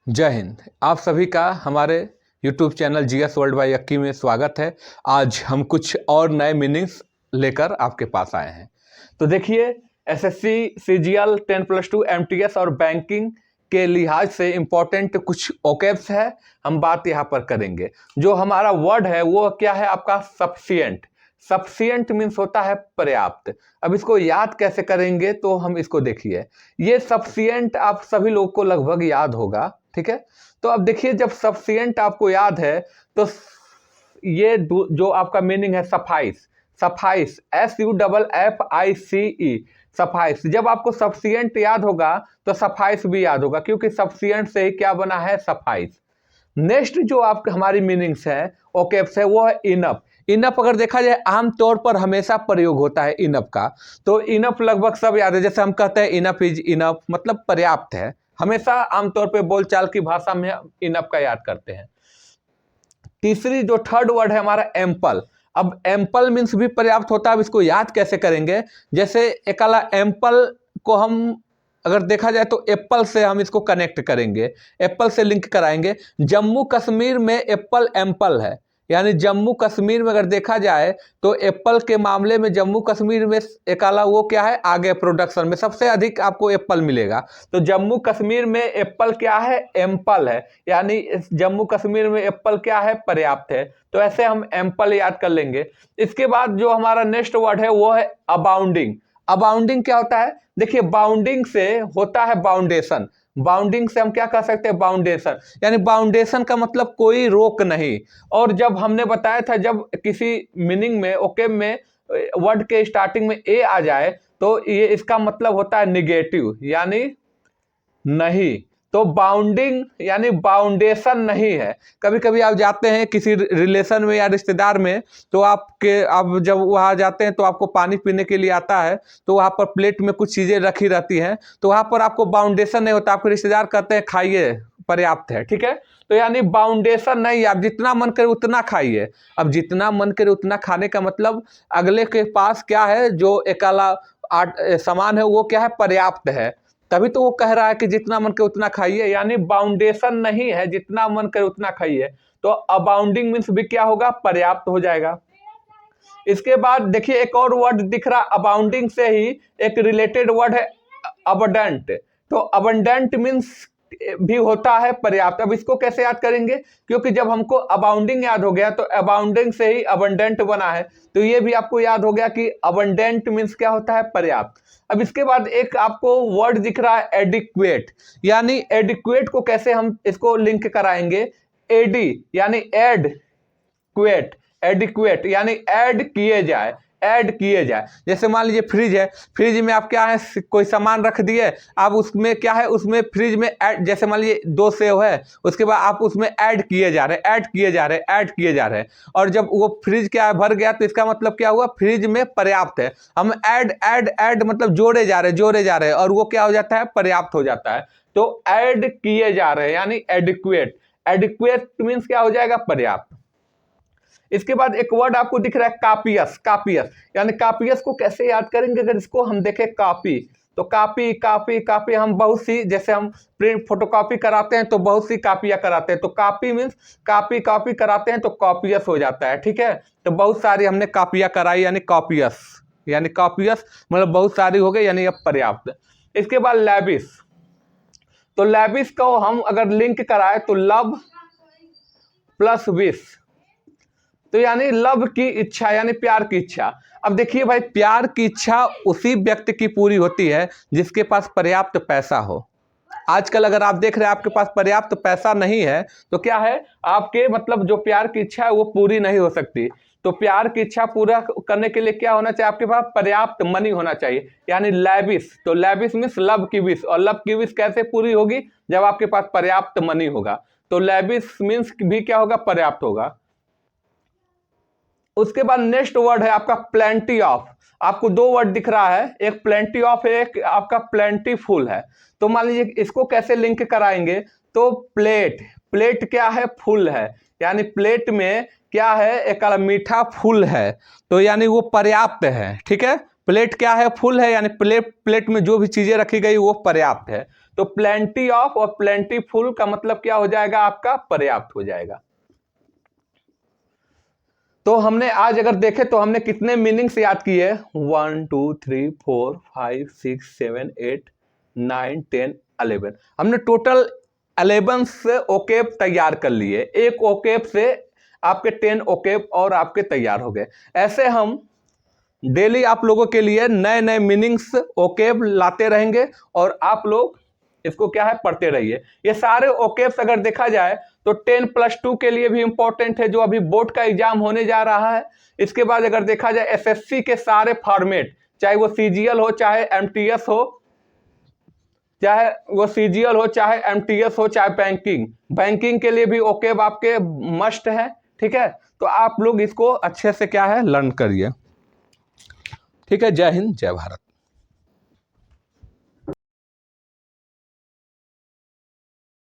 जय हिंद। आप सभी का हमारे YouTube channel GS world by Akki में स्वागत है। आज हम कुछ और नए मीनिंग्स लेकर आपके पास आए हैं। तो देखिए, एसएससी, सीजीएल, 10+2, एमटीएस और बैंकिंग के लिहाज से इम्पोर्टेंट कुछ ओकेब्स है, हम बात यहाँ पर करेंगे। जो हमारा वर्ड है वो क्या है आपका? सफिशिएंट। सफिशिएंट मीन्स होता है पर्याप्त। अब इसको याद कैसे करेंगे तो हम इसको देखिए। ये सफिशिएंट आप सभी लोग को लगभग याद होगा, ठीक है। तो अब देखिए, जब सफिशिएंट आपको याद है तो ये जो आपका मीनिंग है सफाइस, सफाइस, SUFFICE, सफाइस। जब आपको सफिशिएंट याद होगा तो सफाइस भी याद होगा, क्योंकि सफिशिएंट से ही क्या बना है? सफाइस। नेक्स्ट जो आप हमारी मीनिंग्स है, ओकेप्स है, वो है इनफ। इनफ अगर देखा जाए आमतौर पर हमेशा प्रयोग होता है इनफ का। तो इनफ लगभग सब याद है। जैसे हम कहते हैं इनफ इज इनफ, मतलब पर्याप्त है। हमेशा आमतौर पे बोलचाल की भाषा में इनफ का याद करते हैं। तीसरी जो थर्ड वर्ड है हमारा एम्पल। अब एम्पल मीन्स भी पर्याप्त होता है। अब इसको याद कैसे करेंगे? जैसे एक एम्पल को हम अगर देखा जाए तो एप्पल से हम इसको कनेक्ट करेंगे, एप्पल से लिंक कराएंगे। जम्मू कश्मीर में एप्पल एम्पल है, यानी जम्मू कश्मीर में अगर देखा जाए तो एप्पल के मामले में जम्मू कश्मीर में एक वो क्या है? आगे प्रोडक्शन में सबसे अधिक आपको एप्पल मिलेगा। तो जम्मू कश्मीर में एप्पल क्या है? एम्पल है, यानी जम्मू कश्मीर में एप्पल क्या है? पर्याप्त है। तो ऐसे हम एम्पल याद कर लेंगे। इसके बाद जो हमारा नेक्स्ट वर्ड है वो है अबाउंडिंग। अबाउंडिंग क्या होता है? देखिए, बाउंडिंग से होता है बाउंडेशन। बाउंडिंग से हम क्या कह सकते हैं? बाउंडेशन, यानी बाउंडेशन का मतलब कोई रोक नहीं। और जब हमने बताया था, जब किसी मीनिंग में, ओके में, वर्ड के स्टार्टिंग में ए आ जाए तो ये इसका मतलब होता है निगेटिव, यानी नहीं। तो बाउंडिंग यानी बाउंडेशन नहीं है। कभी कभी आप जाते हैं किसी रिलेशन में या रिश्तेदार में, तो आप जब वहां जाते हैं तो आपको पानी पीने के लिए आता है, तो वहां पर प्लेट में कुछ चीजें रखी रहती हैं, तो वहां पर आपको बाउंडेशन नहीं होता। आपके रिश्तेदार कहते हैं खाइए, पर्याप्त है, ठीक है। तो यानी बाउंडेशन नहीं, आप जितना मन करे उतना खाइए। अब जितना मन करे उतना खाने का मतलब अगले के पास क्या है? जो एक सामान है वो क्या है? पर्याप्त है। तभी तो वो कह रहा है कि जितना मन करे उतना खाइए, यानी बाउंडेशन नहीं है, जितना मन करे उतना खाइए। तो अबाउंडिंग मीन्स भी क्या होगा? पर्याप्त हो जाएगा। इसके बाद देखिए, एक और वर्ड दिख रहा अबाउंडिंग से ही, एक रिलेटेड वर्ड है अबंडेंट। तो अबंडेंट मीन्स भी होता है पर्याप्त। अब इसको कैसे याद करेंगे? क्योंकि जब हमको अबाउंडिंग याद हो गया तो अबाउंडिंग से ही अबंडेंट बना है, तो ये भी आपको याद हो गया कि अबंडेंट मीन्स क्या होता है? पर्याप्त। अब इसके बाद एक आपको वर्ड दिख रहा है एडिक्वेट, यानी एडिक्वेट को कैसे हम इसको लिंक कराएंगे? एडी यानी एड, क्वेट, एडिक्वेट यानी ऐड किए जाए, ऐड किए जाए। जैसे मान लीजिए फ्रिज है, फ्रिज में आप क्या है? कोई सामान रख दिए, आप उसमें क्या है? उसमें फ्रिज में ऐड, जैसे मान लीजिए 2 सेव है, उसके बाद आप उसमें ऐड किए जा रहे, ऐड किए जा रहे, ऐड किए जा रहे, और जब वो फ्रिज क्या है? भर गया, तो इसका मतलब क्या हुआ? फ्रिज में पर्याप्त है। हम ऐड ऐड ऐड मतलब जोड़े जा रहे, जोड़े जा रहे, और वो क्या हो जाता है? पर्याप्त हो जाता है। तो ऐड किए जा रहे यानी एडिक्वेट। एडिक्वेट मीन्स क्या हो जाएगा? पर्याप्त। इसके बाद एक वर्ड आपको दिख रहा है कापियस। कापियस यानी कापियस को कैसे याद करेंगे? अगर इसको हम देखें कॉपी, तो कॉपी कॉपी कॉपी, हम बहुत सी, जैसे हम प्रिंट फोटोकॉपी कराते हैं तो बहुत सी कापियां कराते हैं, तो कॉपी मीन्स कॉपी कॉपी कराते हैं तो कॉपियस हो जाता है, ठीक है। तो बहुत सारी हमने कापियां कराई, यानी कॉपियस, यानी कॉपियस मतलब बहुत सारी हो गई, यानी अब पर्याप्त। इसके बाद लैविश। तो लैविश को हम अगर लिंक कराए तो लव प्लस विश, तो यानी लव की इच्छा, यानी प्यार की इच्छा। अब देखिए भाई, प्यार की इच्छा उसी व्यक्ति की पूरी होती है जिसके पास पर्याप्त पैसा हो। आजकल अगर आप देख रहे हैं आपके पास पर्याप्त पैसा नहीं है, तो क्या है? आपके मतलब जो प्यार की इच्छा है वो पूरी नहीं हो सकती। तो प्यार की इच्छा पूरा करने के लिए क्या होना चाहिए? आपके पास पर्याप्त मनी होना चाहिए, यानी लैविश। तो लैविश मीन्स लव की विश, और लव की विश कैसे पूरी होगी? जब आपके पास पर्याप्त मनी होगा। तो लैविश मीन्स भी क्या होगा? पर्याप्त होगा। उसके बाद नेक्स्ट वर्ड है आपका प्लेंटी ऑफ। आपको 2 वर्ड दिख रहा है, एक प्लेंटी ऑफ है, एक आपका प्लेंटीफुल है। तो मान लीजिए इसको कैसे लिंक कराएंगे? तो प्लेट, प्लेट क्या है? फुल है, यानी प्लेट में क्या है? एक मीठा फूल है, तो यानी वो पर्याप्त है, ठीक है। प्लेट क्या है? फुल है, यानी प्लेट में जो भी चीजें रखी गई वो पर्याप्त है। तो प्लेंटी ऑफ और प्लेंटीफुल का मतलब क्या हो जाएगा आपका? पर्याप्त हो जाएगा। तो हमने आज अगर देखे तो हमने कितने मीनिंग्स याद किए? 1 2 3 4 5 6 7 8 9 10 11। हमने टोटल 11 ओकेब तैयार कर लिए। एक ओकेब से आपके 10 ओकेब और आपके तैयार हो गए। ऐसे हम डेली आप लोगों के लिए नए नए मीनिंग्स ओकेब लाते रहेंगे और आप लोग इसको क्या है पढ़ते रहिए। ये सारे ओकेब्स अगर देखा जाए तो 10+2 के लिए भी इंपॉर्टेंट है, जो अभी बोर्ड का एग्जाम होने जा रहा है। इसके बाद अगर देखा जाए एसएससी के सारे फॉर्मेट, चाहे वो सीजीएल हो, चाहे एमटीएस हो, चाहे एमटीएस हो, चाहे बैंकिंग के लिए भी ओकेब आपके मस्ट है। ठीक है, तो आप लोग इसको अच्छे से क्या है लर्न करिए। ठीक है, जय हिंद जय भारत।